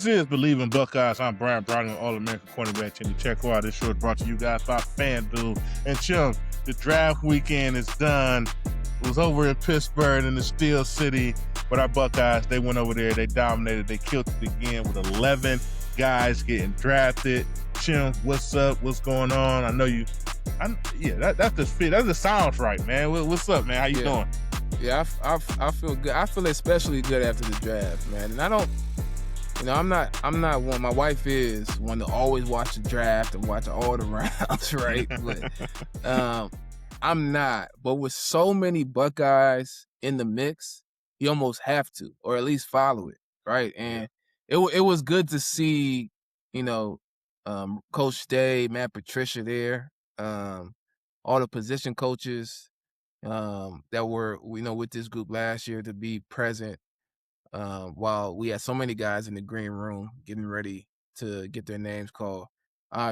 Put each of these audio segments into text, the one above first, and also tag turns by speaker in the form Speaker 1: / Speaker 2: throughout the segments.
Speaker 1: This is Bleav in Buckeyes. I'm Bryant, All-American cornerback Chimdi Chekwa. This show is brought to you guys by FanDuel. And Chim, the draft weekend is done. It was over in Pittsburgh in the Steel City, but our Buckeyes, they went over there, they dominated, they killed it again with 11 guys getting drafted. Chim, what's up? What's going on? I know you. That's the fit. That just sounds right, man. What's up, man? How you doing?
Speaker 2: Yeah, I feel good. I feel especially good after the draft, man. And I don't. I'm not one. My wife is one to always watch the draft and watch all the rounds, right? But I'm not. But with so many Buckeyes in the mix, you almost have to, or at least follow it, right? And it was good to see, Coach Day, Matt Patricia there, all the position coaches that were, with this group last year to be present. While we had so many guys in the green room getting ready to get their names called,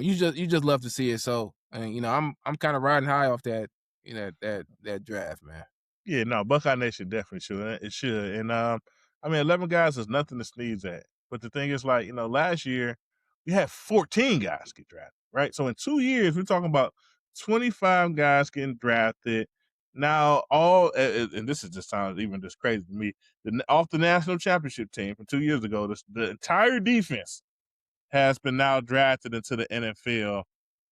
Speaker 2: you just love to see it. So, I'm kind of riding high off that, that draft, man.
Speaker 1: Yeah, no, Buckeye Nation definitely should. It should, and 11 guys is nothing to sneeze at. But the thing is, last year we had 14 guys get drafted, right? So in 2 years, we're talking about 25 guys getting drafted. Now, and this is just sounds even just crazy to me. Off the national championship team from 2 years ago, the entire defense has been now drafted into the NFL.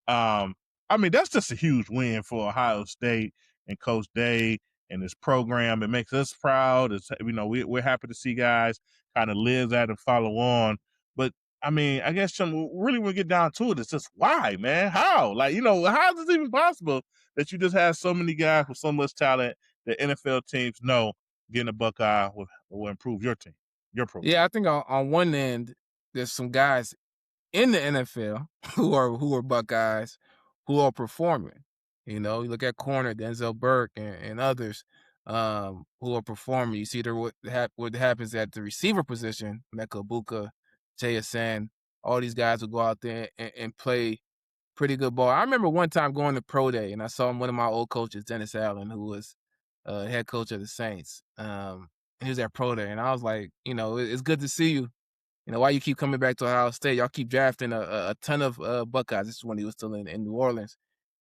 Speaker 1: That's just a huge win for Ohio State and Coach Day and this program. It makes us proud. We're happy to see guys kind of live that and follow on. But I guess really when we get down to it, it's just why, man? How? How is this even possible that you just have so many guys with so much talent that NFL teams know getting a Buckeye will improve your team, your program?
Speaker 2: Yeah, I think on one end, there's some guys in the NFL who are Buckeyes who are performing. You look at corner Denzel Burke and others who are performing. You see what happens at the receiver position, Mecca Buka, JSN, all these guys will go out there and play pretty good ball. I remember one time going to Pro Day and I saw one of my old coaches, Dennis Allen, who was head coach of the Saints. He was at Pro Day and I was like, it's good to see you. Why you keep coming back to Ohio State? Y'all keep drafting a ton of Buckeyes. This is when he was still in New Orleans.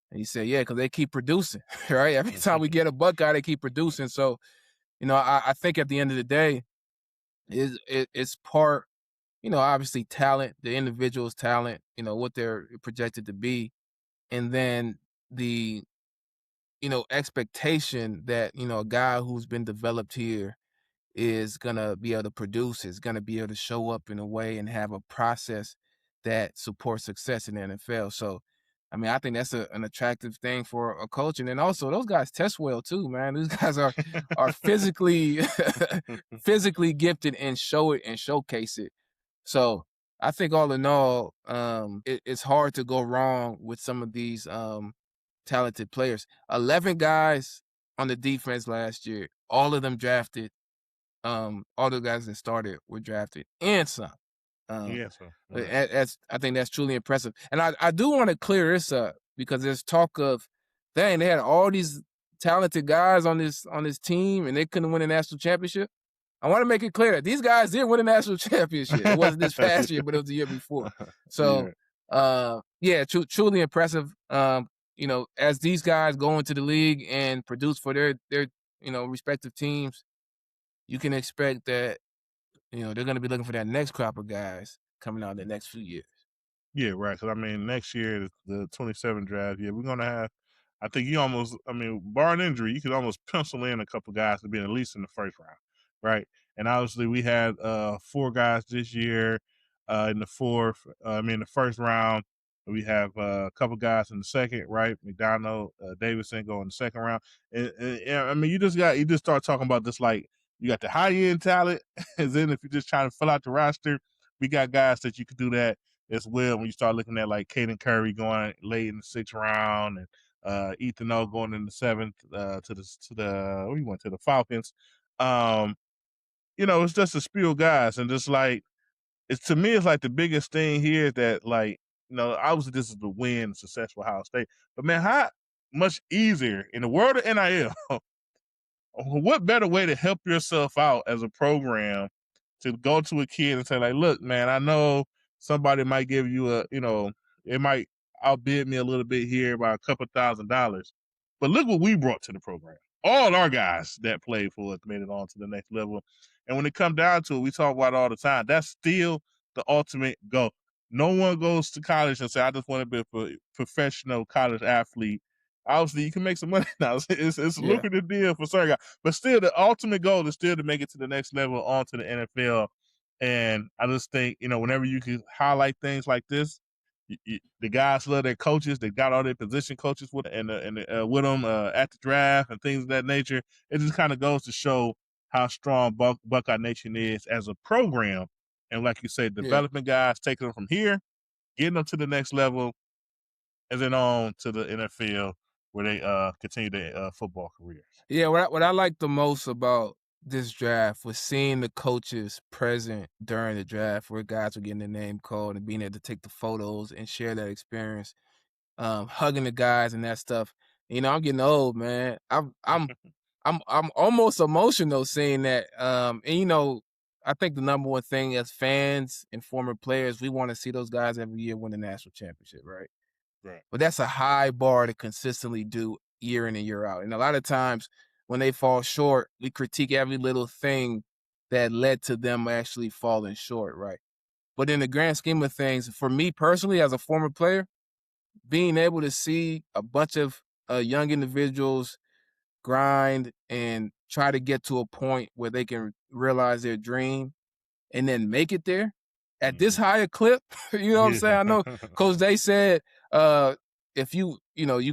Speaker 2: And he said, yeah, because they keep producing, right? Every time we get a Buckeye, they keep producing. So, I think at the end of the day, it's part, obviously talent, the individual's talent, what they're projected to be. And then the, expectation that, a guy who's been developed here is going to be able to produce, is going to be able to show up in a way and have a process that supports success in the NFL. So, I think that's an attractive thing for a coach. And then also those guys test well too, man. These guys are physically physically gifted and show it and showcase it. So I think all in all, it's hard to go wrong with some of these talented players. 11 guys on the defense last year, all of them drafted. All the guys that started were drafted and some. I think that's truly impressive. And I do want to clear this up because there's talk of, dang, they had all these talented guys on this team and they couldn't win a national championship. I want to make it clear that these guys did win a national championship. It wasn't this past year, but it was the year before. So, truly impressive. As these guys go into the league and produce for their respective teams, you can expect that, they're going to be looking for that next crop of guys coming out in the next few years.
Speaker 1: Yeah, right. Because, next year, the 27 draft, we're going to have, I think you almost, barring injury, you could almost pencil in a couple guys to be at least in the first round, right? And obviously, we had 4 guys this year in the first round. We have a couple guys in the second, right? McDonald, Davidson go in the second round. And you just start talking about this like, you got the high-end talent, and then if you're just trying to fill out the roster, we got guys that you could do that as well when you start looking at like Caden Curry going late in the 6th round and Ethan O going in the 7th to the Falcons. It's just a spew of guys, and just like to me, it's like the biggest thing here is that obviously this is the win, successful Ohio State, but man, how much easier in the world of NIL? What better way to help yourself out as a program to go to a kid and say, like, look, man, I know somebody might give you it might outbid me a little bit here by a couple $1,000, but look what we brought to the program. All our guys that played for us made it on to the next level. And when it comes down to it, we talk about it all the time. That's still the ultimate goal. No one goes to college and say, I just want to be a professional college athlete. Obviously, you can make some money now. It's a lucrative deal for certain guys. But still, the ultimate goal is still to make it to the next level, onto the NFL. And I just think, whenever you can highlight things like this, the guys love their coaches. They got all their position coaches with with them at the draft and things of that nature. It just kind of goes to show how strong Buckeye Nation is as a program. And like you say, developing guys, taking them from here, getting them to the next level, and then on to the NFL where they continue their football careers.
Speaker 2: Yeah, what I like the most about this draft was seeing the coaches present during the draft, where guys were getting their name called and being able to take the photos and share that experience, hugging the guys and that stuff. I'm getting old, man. I'm almost emotional seeing that. I think the number one thing as fans and former players, we want to see those guys every year win the national championship, right?
Speaker 1: Right.
Speaker 2: But that's a high bar to consistently do year in and year out. And a lot of times when they fall short, we critique every little thing that led to them actually falling short, right? But in the grand scheme of things, for me personally, as a former player, being able to see a bunch of young individuals grind and try to get to a point where they can realize their dream and then make it there at this high a clip, you know what I'm saying? I know Coach Day said, if you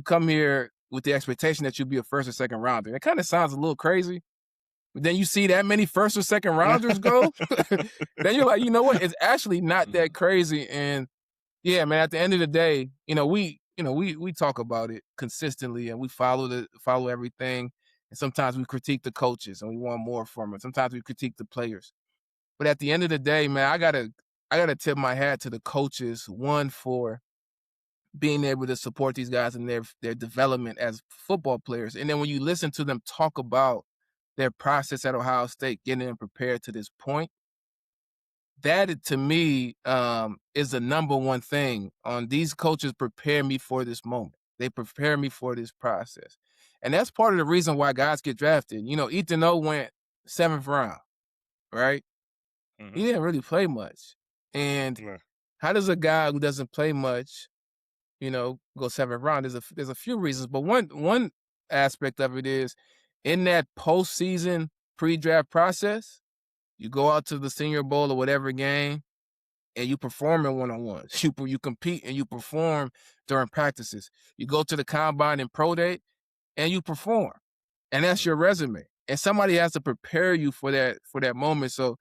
Speaker 2: come here with the expectation that you'll be a first or second rounder, it kind of sounds a little crazy. But then you see that many first or second rounders go, then you're like, you know what? It's actually not that crazy. And yeah, man, at the end of the day, we talk about it consistently and we follow everything. And sometimes we critique the coaches and we want more from them. Sometimes we critique the players. But at the end of the day, man, I gotta tip my hat to the coaches, one, for being able to support these guys in their development as football players. And then when you listen to them talk about their process at Ohio State, getting them prepared to this point, that to me is the number one thing on these coaches prepare me for this moment. They prepare me for this process. And that's part of the reason why guys get drafted. Ethan O went 7th round, right? He didn't really play much. And how does a guy who doesn't play much, go 7th round? There's a few reasons, but one aspect of it is in that postseason pre-draft process, you go out to the Senior Bowl or whatever game, and you perform in one-on-ones. You compete and you perform during practices. You go to the combine and pro day, and you perform, and that's your resume. And somebody has to prepare you for that moment. So,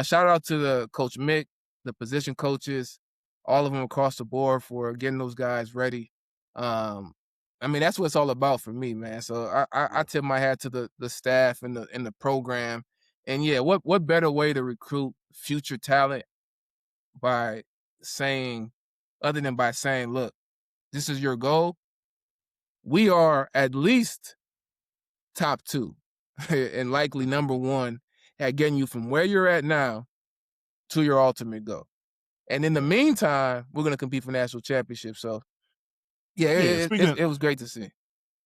Speaker 2: shout out to the Coach Mick, the position coaches, all of them across the board for getting those guys ready. That's what it's all about for me, man. So I tip my hat to the staff and the program. And yeah, what better way to recruit future talent by saying, look, this is your goal. We are at least top 2 and likely number 1 at getting you from where you're at now to your ultimate goal. And in the meantime, we're going to compete for national championships. So yeah, it was great to see.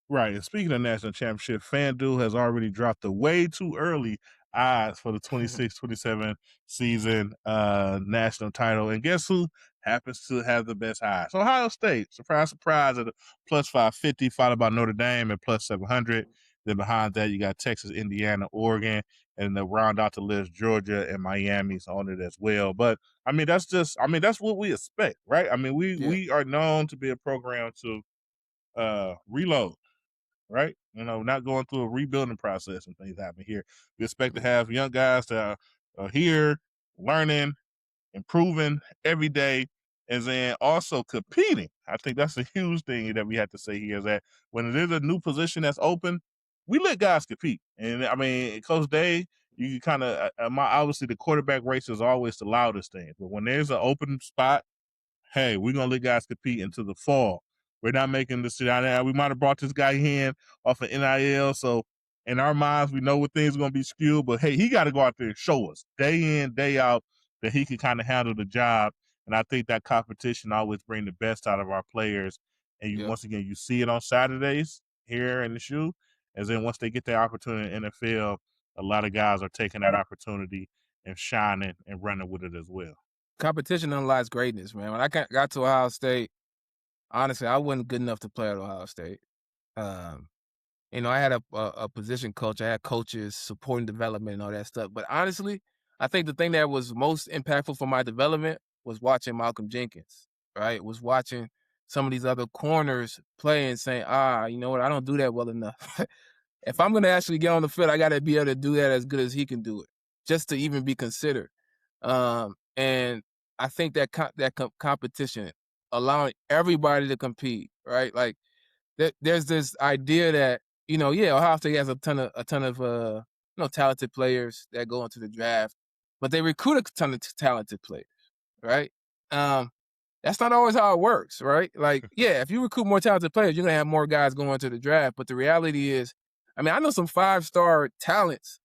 Speaker 1: Right. And speaking of national championship, FanDuel has already dropped the way too early odds for the 26-27 season national title. And guess who happens to have the best odds? Ohio State. Surprise, surprise, at a plus 550, followed by Notre Dame at plus 700. Then behind that, you got Texas, Indiana, Oregon, and the round out the list, Georgia and Miami's on it as well. But that's what we expect, right? We are known to be a program to reload, right? Not going through a rebuilding process and things happen here. We expect to have young guys that are here, learning, improving every day, and then also competing. I think that's a huge thing that we have to say here is that when it is a new position that's open, we let guys compete. And Coach Day, you kind of obviously the quarterback race is always the loudest thing, but when there's an open spot, hey, we're gonna let guys compete into the fall. We're not making this. We might have brought this guy in off of NIL, so in our minds, we know what things are going to be skewed, but hey, he got to go out there and show us day in, day out that he can kind of handle the job. And I think that competition always bring the best out of our players. And you,
Speaker 2: Yep.
Speaker 1: once again, you see it on Saturdays here in the shoe. And then once they get their opportunity in the NFL, a lot of guys are taking that opportunity and shining and running with it as well.
Speaker 2: Competition unlocks greatness, man. When I got to Ohio State, honestly, I wasn't good enough to play at Ohio State. Um, I had a position coach. I had coaches supporting development and all that stuff. But honestly, I think the thing that was most impactful for my development was watching Malcolm Jenkins, right? Was watching some of these other corners play and saying, you know what, I don't do that well enough. If I'm going to actually get on the field, I got to be able to do that as good as he can do it, just to even be considered. And I think that competition, allowing everybody to compete, right? Like there's this idea that Ohio State has a ton of talented players that go into the draft, but they recruit a ton of talented players, right? That's not always how it works, right? Like, yeah, if you recruit more talented players, you're gonna have more guys going into the draft. But the reality is, I mean, I know some 5-star talents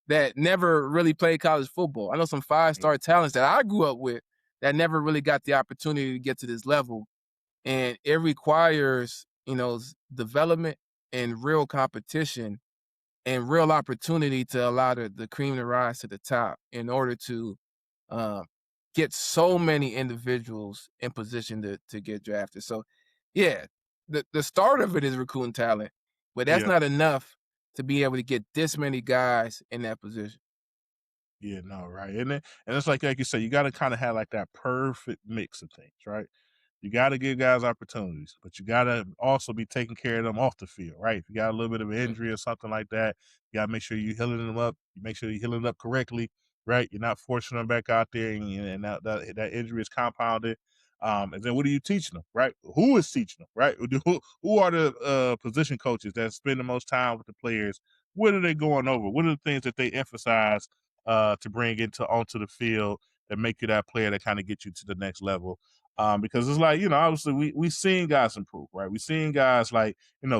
Speaker 2: that never really played college football. I know some 5-star talents that I grew up with that never really got the opportunity to get to this level. And it requires, development and real competition and real opportunity to allow the cream to rise to the top in order to um, get so many individuals in position to get drafted. So, yeah, the start of it is recruiting talent, but that's
Speaker 1: Yeah.
Speaker 2: not enough to be able to get this many guys in that position.
Speaker 1: Yeah, no, right. And it's like you said, you got to kind of have like that perfect mix of things, right? You got to give guys opportunities, but you got to also be taking care of them off the field, right? If you got a little bit of an
Speaker 2: Yeah,
Speaker 1: injury or something like that, you got to make sure you're healing them up. You make sure you're healing up correctly, right? You're not forcing them back out there, and that injury is compounded. And then what are you teaching them, right? Who is teaching them, right? Who are the position coaches that spend the most time with the players? What are they going over? What are the things that they emphasize to bring onto the field that make you that player that kind of get you to the next level? Because it's like, obviously we seen guys improve, right? We seen guys like,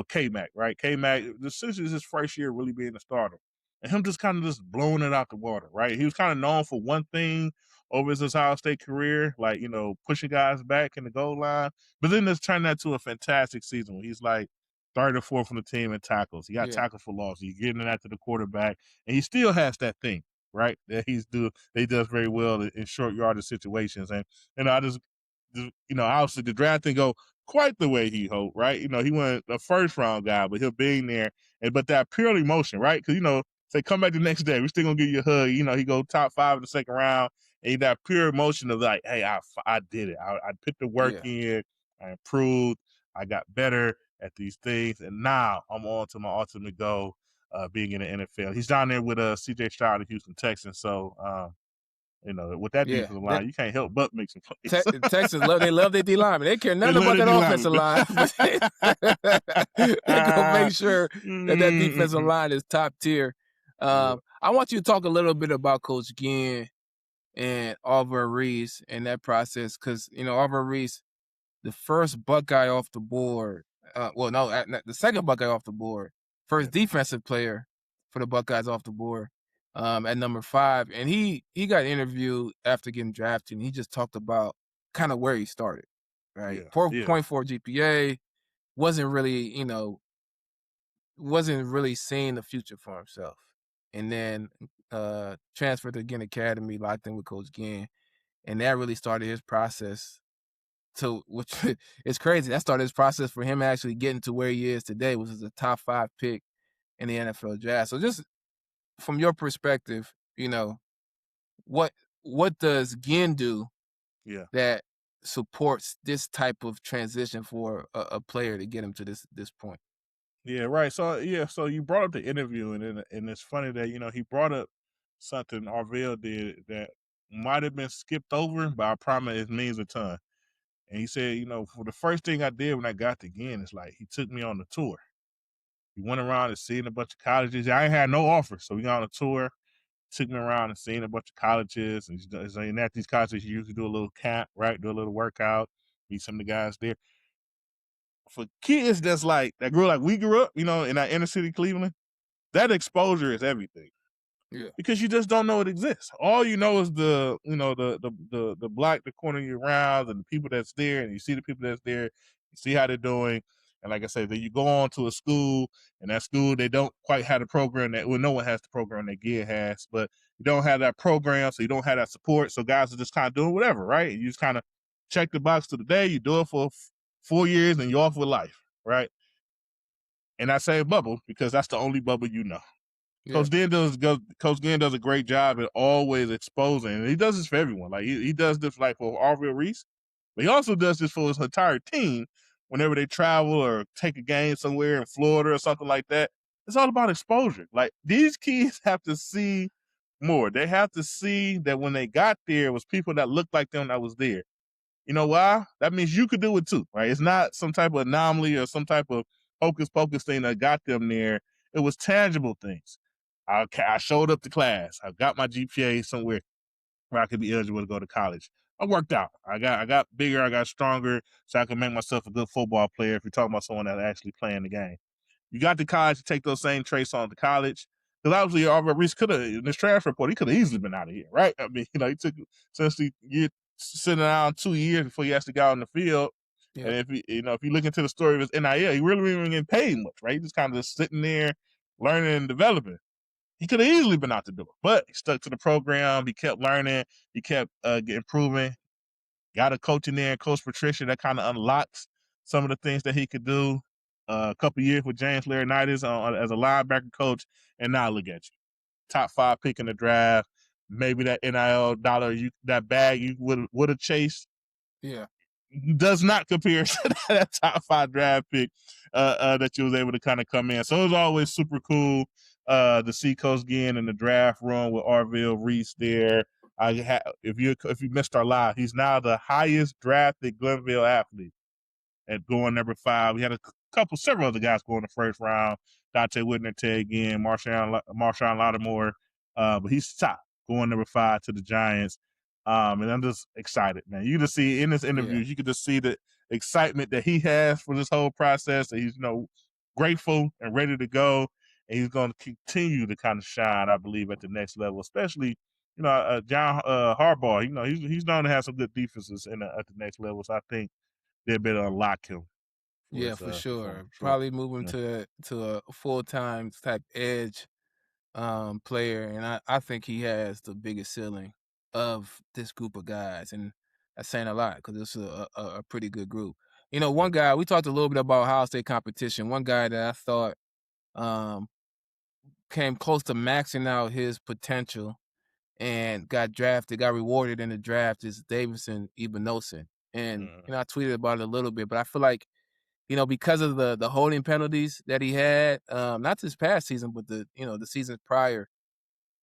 Speaker 1: K-Mac, right? K-Mac, this is his first year really being a starter. And him just kind of just blowing it out the water, right? He was kind of known for one thing over his Ohio State career, like, pushing guys back in the goal line. But then this turned that to a fantastic season where he's like third or fourth on the team in tackles. He got
Speaker 2: yeah,
Speaker 1: tackled for loss. He's getting it after the quarterback. And he still has that thing, right? That he does very well in short yardage situations. And I just obviously the draft didn't go quite the way he hoped, right? He went a first round guy, but he'll be in there. But that pure emotion, right? Because, say come back the next day, we're still going to give you a hug. He go top 5 in the second round. And that pure emotion of like, hey, I did it. I put the work
Speaker 2: yeah,
Speaker 1: in. I improved. I got better at these things. And now I'm on to my ultimate goal, being in the NFL. He's down there with CJ Stroud, the Houston Texans. So, with that
Speaker 2: yeah.
Speaker 1: defensive line, you can't help but make some plays.
Speaker 2: Texans love their D lineman. They care
Speaker 1: They
Speaker 2: nothing
Speaker 1: love
Speaker 2: about
Speaker 1: their
Speaker 2: that
Speaker 1: D
Speaker 2: offensive
Speaker 1: lineman.
Speaker 2: line. They go make sure that defensive
Speaker 1: Mm-hmm.
Speaker 2: line is top tier.
Speaker 1: Yeah,
Speaker 2: I want you to talk a little bit about Coach Ginn and Auburn Reese and that process, because Auburn Reese, the first Buckeye off the board. The second Buckeye off the board.
Speaker 1: yeah,
Speaker 2: First defensive player for the Buckeyes off the board at number 5. And he got interviewed after getting drafted, and he just talked about kind of where he started, right?
Speaker 1: yeah,
Speaker 2: Four
Speaker 1: yeah,
Speaker 2: point four GPA, wasn't really, wasn't really seeing the future for himself. And then transferred to Ginn Academy, locked in with Coach Ginn, and that really started his process to which it's crazy. That started his process for him actually getting to where he is today, which is a top 5 pick in the NFL draft. So just from your perspective, what what does Ginn do
Speaker 1: yeah.
Speaker 2: that supports this type of transition for a player to get him to this point?
Speaker 1: Yeah, right. So so you brought up the interview, and it's funny that he brought up something Arvell did that might have been skipped over, but I promise it means a ton. And he said, for the first thing I did when I got to Ginn, it's like he took me on the tour. He went around and seen a bunch of colleges. I ain't had no offer, so we got on a tour. Took me around and seen a bunch of colleges, and at these colleges you usually do a little camp, right? Do a little workout, meet some of the guys there. For kids that's like that grew like we grew up, in that inner city Cleveland, that exposure is everything.
Speaker 2: Yeah.
Speaker 1: Because you just don't know it exists. All you know is the block, the corner you're around, and the people that's there, and you see the people that's there, you see how they're doing. And like I said, then you go on to a school, and that school, they don't quite have the program that, well, no one has the program that Gid has, but you don't have that program, so you don't have that support. So guys are just kind of doing whatever, right? You just kind of check the box to the day, you do it for 4 years, and you're off with life, right? And I say bubble because that's the only bubble you know.
Speaker 2: Yeah.
Speaker 1: Coach Ginn does a great job at always exposing, and he does this for everyone. Like he does this like for Arville Reese, but he also does this for his entire team whenever they travel or take a game somewhere in Florida or something like that. It's all about exposure. Like these kids have to see more. They have to see that when they got there, it was people that looked like them that was there. You know why? That means you could do it too, right? It's not some type of anomaly or some type of hocus pocus thing that got them there. It was tangible things. I showed up to class. I got my GPA somewhere where I could be eligible to go to college. I worked out. I got bigger. I got stronger, so I could make myself a good football player. If you're talking about someone that's actually playing the game, you got to college to take those same traits on to college. Because obviously, Aubrey Reese could have in this transfer report, he could have easily been out of here, right? I mean, he took essentially sitting down 2 years before he actually got on the field.
Speaker 2: Yeah.
Speaker 1: And if you look into the story of his NIL, he really wasn't getting paid much, right? He just kind of just sitting there learning and developing. He could have easily been out the door, but he stuck to the program. He kept learning. He kept improving. Got a coach in there, Coach Patricia, that kind of unlocks some of the things that he could do. A couple years with James Laurinaitis as a linebacker coach, and now look at you, top 5 pick in the draft. Maybe that NIL dollar, that bag you would have chased.
Speaker 2: Yeah.
Speaker 1: Does not compare to that top 5 draft pick that you was able to kind of come in. So it was always super cool to see Coach Ginn in the draft room with Arville Reese there. If you missed our live, he's now the highest drafted Glenville athlete at going number 5. We had several other guys go in the first round. Dante Whitner, Ted Ginn, Marshawn Lattimore, but he's top going number 5 to the Giants. And I'm just excited, man. You just see in this interview, you could just see the excitement that he has for this whole process. That he's grateful and ready to go, and he's going to continue to kind of shine, I Bleav, at the next level. Especially, John Harbaugh. He's known to have some good defenses at the next level. So I think they better unlock him for
Speaker 2: Yeah,
Speaker 1: his
Speaker 2: for sure.
Speaker 1: sure.
Speaker 2: Probably move him
Speaker 1: Yeah.
Speaker 2: to a full-time type edge player, and I think he has the biggest ceiling of this group of guys, and that's saying a lot because it's a pretty good group. One guy we talked a little bit about Ohio State competition. One guy that I thought um, came close to maxing out his potential and got rewarded in the draft is Davison Igbinosun. And I tweeted about it a little bit, but I feel like because of the holding penalties that he had, not this past season, but the seasons prior,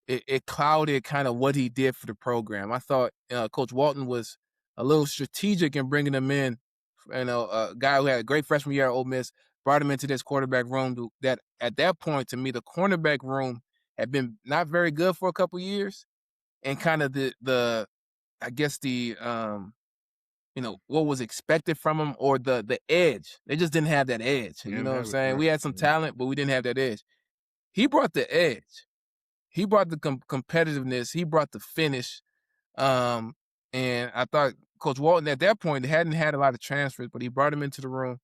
Speaker 2: it clouded kind of what he did for the program. I thought Coach Walton was a little strategic in bringing him in. A guy who had a great freshman year at Ole Miss, brought him into this quarterback room that at that point, to me, the cornerback room had been not very good for a couple years. And kind of I guess what was expected from him or the edge. They just didn't have that edge. You know what I'm saying? We had some talent, but we didn't have that edge. He brought the edge. He brought the competitiveness. He brought the finish. And I thought Coach Walton at that point hadn't had a lot of transfers, but he brought him into the room.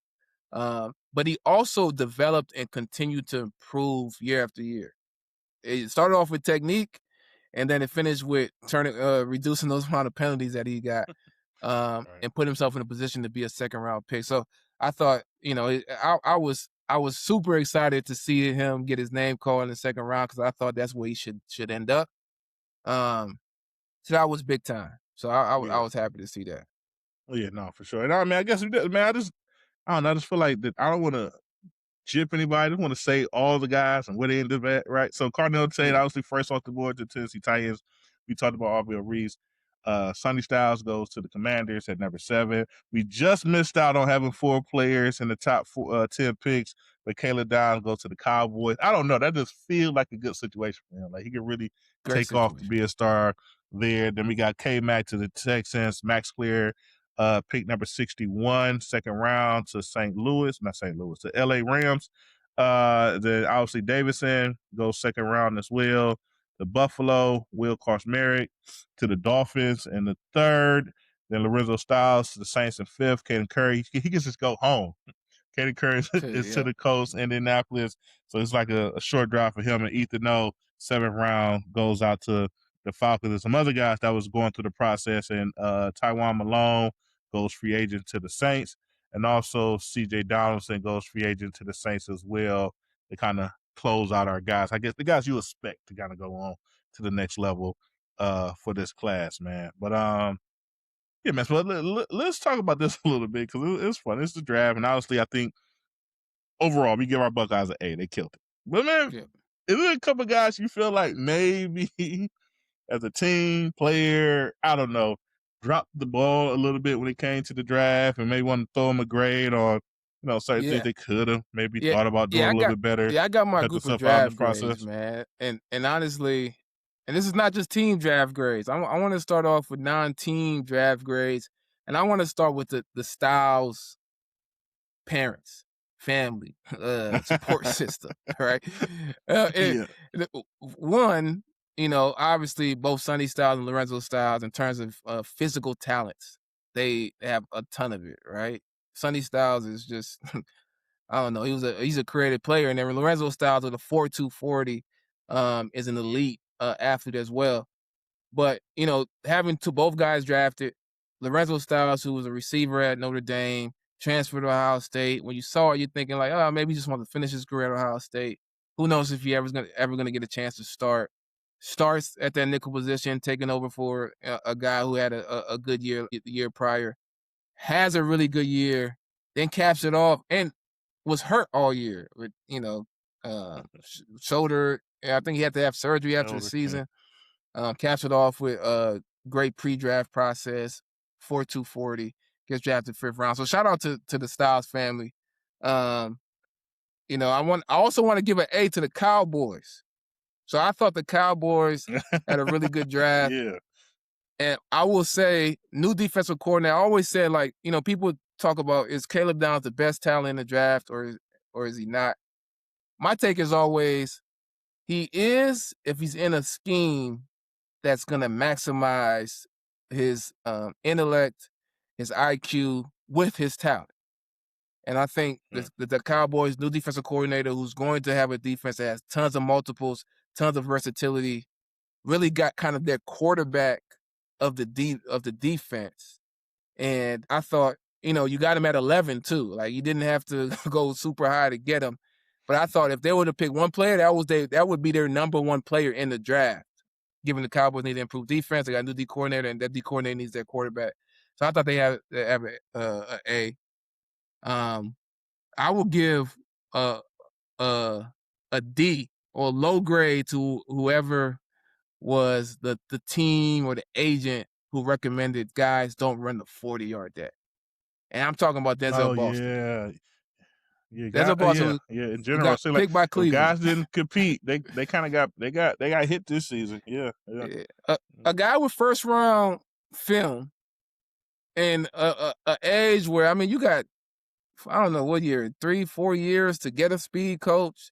Speaker 2: But he also developed and continued to improve year after year. It started off with technique, and then it finished with reducing those amount of penalties that he got. And put himself in a position to be a second round pick. So I thought, I was super excited to see him get his name called in the second round because I thought that's where he should end up. So that was big time. So I was happy to see that.
Speaker 1: Oh yeah, no, for sure. And I mean, I guess I don't know. I just feel like that I don't want to chip anybody. I just want to say all the guys and where they ended up at, right? So Cardinal Tate, obviously first off the board to Tennessee Titans. We talked about Arville Reese. Sonny Styles goes to the Commanders at number 7. We just missed out on having 4 players in the top 10 picks, but Caleb Downs goes to the Cowboys. I don't know. That just feels like a good situation for him. Like he could really take off to be a star there. Then we got K-Mac to the Texans, Max Clear, pick number 61, second round to to LA Rams. Then obviously Davidson goes second round as well. The Buffalo, Will Merrick to the Dolphins in the third. Then Lorenzo Styles to the Saints in fifth. Caden Curry, he can just go home. Katie Curry is to
Speaker 2: Yeah.
Speaker 1: the coast, Indianapolis. So it's like a short drive for him. And Ethan O, seventh round, goes out to the Falcons. There's some other guys that was going through the process. And Taiwan Malone goes free agent to the Saints. And also CJ Donaldson goes free agent to the Saints as well. They kind of close out our guys. I guess the guys you expect to kind of go on to the next level for this class, man. But yeah, man. So let's talk about this a little bit because it's fun. It's the draft, and honestly, I think overall we give our Buckeyes an A. They killed it. But man,
Speaker 2: Yeah.
Speaker 1: is there a couple guys you feel like maybe as a team player, I don't know, dropped the ball a little bit when it came to the draft, and maybe want to throw them a grade or certain things they could have maybe
Speaker 2: Yeah.
Speaker 1: thought about doing a little bit better,
Speaker 2: I got my
Speaker 1: cut
Speaker 2: group of
Speaker 1: themselves out in this
Speaker 2: draft grades,
Speaker 1: process.
Speaker 2: man. And honestly, and this is not just team draft grades. I want to start off with non-team draft grades, and I want to start with the Styles parents, family, support system, right?
Speaker 1: Yeah.
Speaker 2: One, obviously both Sonny Styles and Lorenzo Styles, in terms of physical talents, they have a ton of it, right? Sonny Styles is just I don't know. He's a creative player, and then Lorenzo Styles with a 4.2 40 is an elite athlete as well. But having both guys drafted, Lorenzo Styles, who was a receiver at Notre Dame, transferred to Ohio State. When you saw it, you're thinking like, oh, maybe he just wants to finish his career at Ohio State. Who knows if he ever gonna get a chance to start? Starts at that nickel position, taking over for a guy who had a good year the year prior. Has a really good year, then caps it off, and was hurt all year with shoulder. I think he had to have surgery after the season. Caps it off with a great pre-draft process, 4.2 40, gets drafted fifth round. So shout out to the Styles family. I also want to give an A to the Cowboys. So I thought the Cowboys had a really good draft.
Speaker 1: Yeah.
Speaker 2: And I will say, new defensive coordinator. I always said, people talk about, is Caleb Downs the best talent in the draft, or is he not? My take is always, he is if he's in a scheme that's going to maximize his intellect, his IQ with his talent. And I think the Cowboys' new defensive coordinator, who's going to have a defense that has tons of multiples, tons of versatility, really got kind of their quarterback of the defense. And I thought, you got him at 11 too. Like, you didn't have to go super high to get him. But I thought if they were to pick one player, that would be their number one player in the draft. Given the Cowboys need to improve defense, they got a new D coordinator, and that D coordinator needs their quarterback. So I thought they have an A. I will give a D or low grade to whoever was the team or the agent who recommended guys don't run the 40-yard dash. And I'm talking about Denzel Boston.
Speaker 1: Yeah. Yeah,
Speaker 2: Denzel Boston
Speaker 1: in general,
Speaker 2: got
Speaker 1: so
Speaker 2: picked by Cleveland.
Speaker 1: Guys didn't compete. They kind of got hit this season. Yeah.
Speaker 2: A guy with first round film and a age where, you got, I don't know what year, 3-4 years to get a speed coach,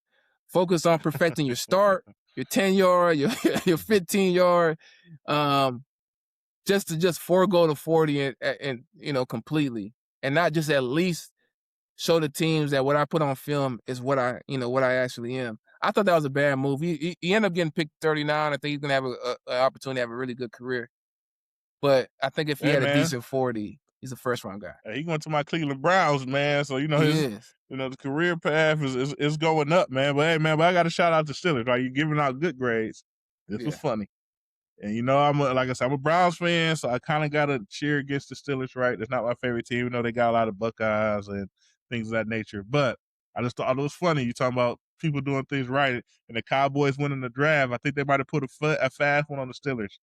Speaker 2: focus on perfecting your start, your 10-yard, your 15-yard, just forego the 40 and completely, and not just at least show the teams that what I put on film is what I actually am. I thought that was a bad move. He ended up getting picked 39. I think he's gonna have an opportunity to have a really good career. But I think if he had a decent 40, he's a first round guy.
Speaker 1: He went to my Cleveland Browns, man. So the career path is going up, man. But hey, man, I got to shout out to Steelers. Right, you giving out good grades. This was funny. And I'm a Browns fan, so I kind of got to cheer against the Steelers, right? That's not my favorite team. They got a lot of Buckeyes and things of that nature. But I just thought it was funny. You talking about people doing things right, and the Cowboys winning the draft. I think they might have put a fast one on the Steelers.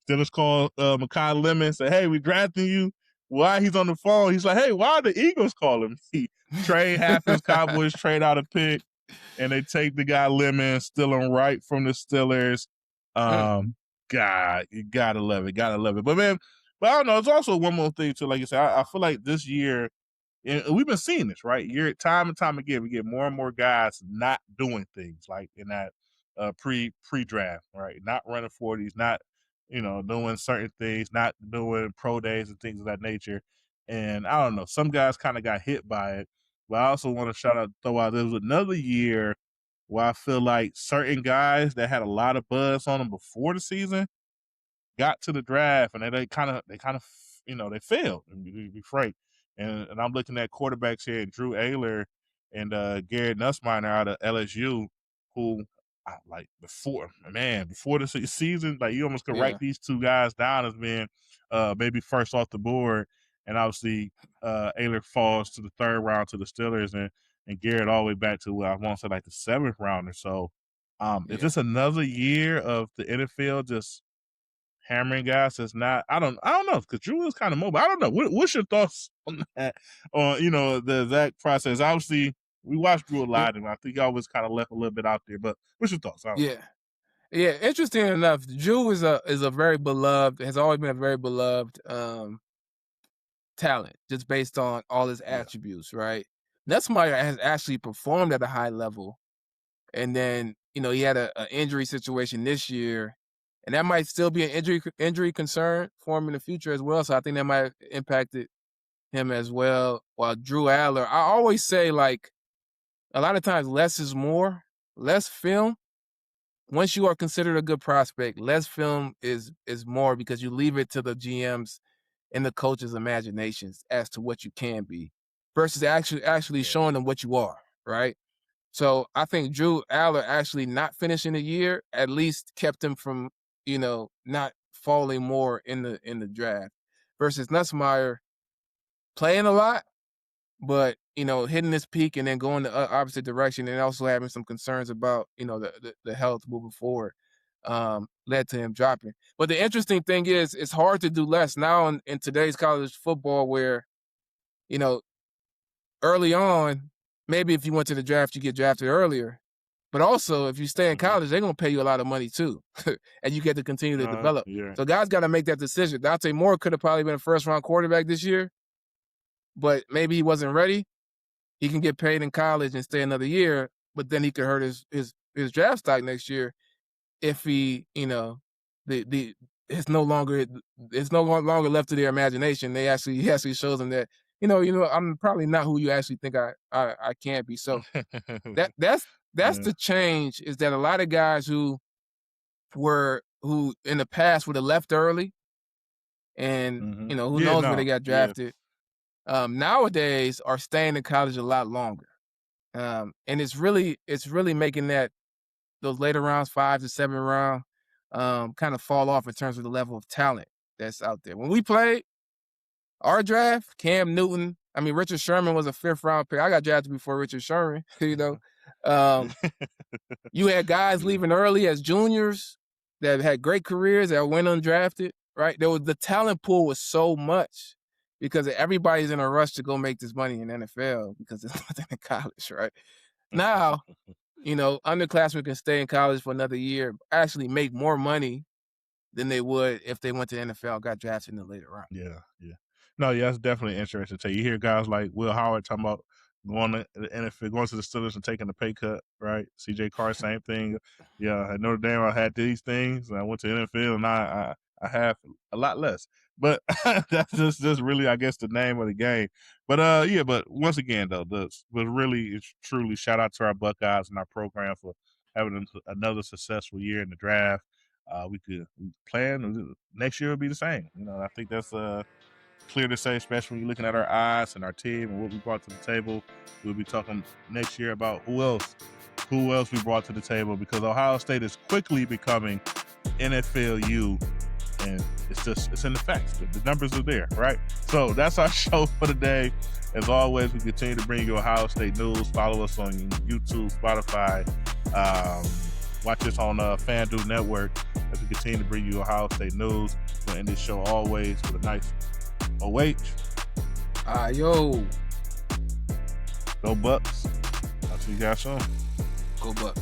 Speaker 1: Steelers called Mekhi Lemon, said, "Hey, we drafting you." While he's on the phone, he's like, "Hey, why the Eagles call him?" Trade happens, Cowboys trade out a pick, and they take the guy Lemon, steal him right from the Steelers. God, you gotta love it. But man, I don't know. It's also one more thing too. Like you said, I feel like this year and we've been seeing this, right? Time and time again, we get more and more guys not doing things like in that pre-draft, right? Not running 40s, not doing certain things, not doing pro days and things of that nature. And I don't know, some guys kind of got hit by it. But I also want to throw out there was another year where I feel like certain guys that had a lot of buzz on them before the season got to the draft and they kind of they failed. And be frank. And I'm looking at quarterbacks here, Drew Ayler and Garrett Nussmeier out of LSU, who before the season, like you almost could write
Speaker 2: Yeah.
Speaker 1: these two guys down as being maybe first off the board. And obviously Ayler falls to the third round to the Steelers, and Garrett all the way back to I want to say like the seventh rounder. So is
Speaker 2: Yeah.
Speaker 1: this another year of the NFL just hammering guys? That's not. I don't know, because Drew is kind of mobile. I don't know. What's your thoughts on that? On the exact process. Obviously, we watched Drew a
Speaker 2: Yeah.
Speaker 1: lot, and I think he always kind of left a little bit out there. But what's your thoughts? I don't know.
Speaker 2: Yeah. Yeah, interesting enough, Drew is a very beloved, has always been a very beloved talent, just based on all his
Speaker 1: Yeah.
Speaker 2: attributes, right? Nussmeier has actually performed at a high level, and then he had a injury situation this year, and that might still be an injury concern for him in the future as well. So I think that might have impacted him as well. While Drew Aller, I always say, like, a lot of times less is more. Less film. Once you are considered a good prospect, less film is more, because you leave it to the GMs and the coaches' imaginations as to what you can be, versus actually showing them what you are, right? So I think Drew Aller actually not finishing the year at least kept him from, not falling more in the draft, versus Nussmeier playing a lot, but hitting this peak and then going the opposite direction, and also having some concerns about the health moving forward, led to him dropping. But the interesting thing is, it's hard to do less now in today's college football, where early on, maybe if you went to the draft, you get drafted earlier. But also, if you stay in college, they're going to pay you a lot of money too. And you get to continue to develop.
Speaker 1: Yeah.
Speaker 2: So guys got to make that decision. Dante Moore could have probably been a first-round quarterback this year, but maybe he wasn't ready. He can get paid in college and stay another year, but then he could hurt his draft stock next year if he, it's no longer left to their imagination. He actually shows them that, I'm probably not who you actually think I can be. So that's the change, is that a lot of guys who in the past would have left early, and who knows where they got drafted. Nowadays are staying in college a lot longer. And it's really making those later rounds, 5 to 7 round, kind of fall off in terms of the level of talent that's out there. When we played our draft, Cam Newton, Richard Sherman was a 5th round pick. I got drafted before Richard Sherman, You had guys leaving early as juniors that had great careers that went undrafted, right? The talent pool was so much, because everybody's in a rush to go make this money in the NFL because there's nothing in college, right? Now, underclassmen can stay in college for another year, actually make more money than they would if they went to the NFL, got drafted in the later round.
Speaker 1: Yeah. No, yeah, that's definitely interesting to you hear guys like Will Howard talking about going to the NFL, going to the Steelers and taking a pay cut, right? CJ Carr, same thing. Yeah, at Notre Dame, I had these things, and I went to the NFL, and I have a lot less. But that's just really, I guess, the name of the game. But but once again, though, it's truly shout out to our Buckeyes and our program for having another successful year in the draft. We plan next year will be the same. I think that's clear to say, especially when you're looking at our eyes and our team and what we brought to the table. We'll be talking next year about who else we brought to the table, because Ohio State is quickly becoming NFLU, and it's in the facts. The numbers are there, right? So that's our show for today. As always, we continue to bring you Ohio State news. Follow us on YouTube, Spotify, watch us on FanDuel Network as we continue to bring you Ohio State news. We'll end this show always with a nice OH.
Speaker 2: Yo.
Speaker 1: Go Bucks. I'll see you guys soon.
Speaker 2: Go Bucks.